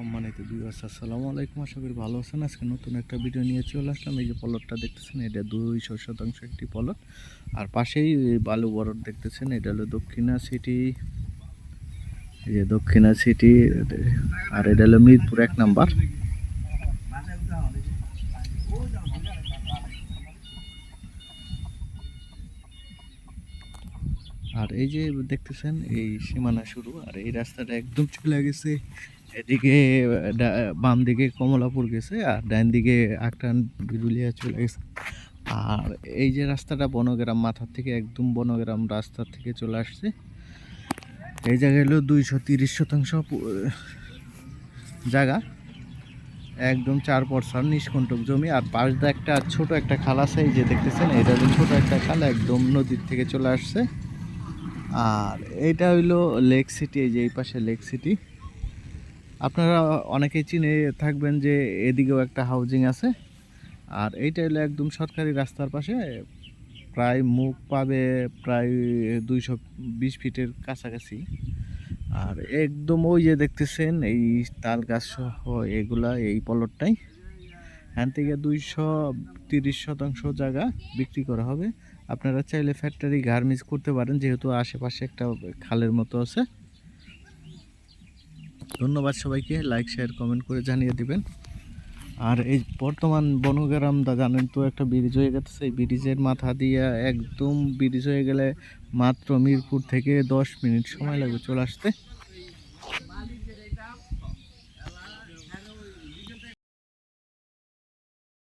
সম্মানিত ভিউয়ার্স, আসসালামু আলাইকুম। আশা করি ভালো আছেন। আজকে নতুন একটা ভিডিও নিয়ে চলে আসলাম। এই যে পলটটা দেখতেছেন, এটা 200% একটি পলট। আর পাশেই বালু বরট দেখতেছেন, এটা হলো দক্ষিণা সিটি। এই যে দক্ষিণা সিটি, আর এটা হলো মিরপুর 1 নাম্বার। আর এই যে দেখতেছেন, এই সীমানা শুরু, আর এই রাস্তাটা একদম চলে গেছে এদিকে। বাম দিকে কমলাপুর গেছে, আর ডান দিকে আক্রান বিরুলিয়া চলে গেছে। আর এই যে রাস্তাটা বনগ্রাম মাথার থেকে একদম বনগ্রাম রাস্তার থেকে চলে আসছে। এই জায়গায় হলো 230% জায়গা, একদম 4% নিষ্কণ্টক জমি। আর পাশ দিয়ে একটা ছোট একটা খাল আছে, এই যে দেখতেছেন, এটা হলো ছোট একটা খাল, একদম নদীর থেকে চলে আসছে। আর এইটা হইলো লেক সিটি। এই যে এই পাশে লেক সিটি, আপনারা অনেকেই চিনে থাকবেন যে এদিকেও একটা হাউজিং আছে। আর এইটা হলো একদম সরকারি রাস্তার পাশে, প্রায় মুখ পাবে প্রায় 220 ফিটের কাছাকাছি। আর একদম ওই যে দেখতেছেন এই তাল গাছ সহ এগুলা, এই পলটটাই এখান থেকে 230% জায়গা বিক্রি করা হবে। আপনারা চাইলে ফ্যাক্টরি গার্মেন্টস করতে পারেন, যেহেতু আশেপাশে একটা খালের মতো আছে। ধন্যবাদ সবাইকে, লাইক শেয়ার কমেন্ট করে জানিয়ে দিবেন। আর এই বর্তমান বনগ্রাম দা জানেন তো, একটা ব্রিজ হয়ে গেছে। এই ব্রিজের মাথা দিয়ে একদম ব্রিজ হয়ে গেলে মাত্র মিরপুর থেকে 10 মিনিট সময় লাগবে চলে আসতে।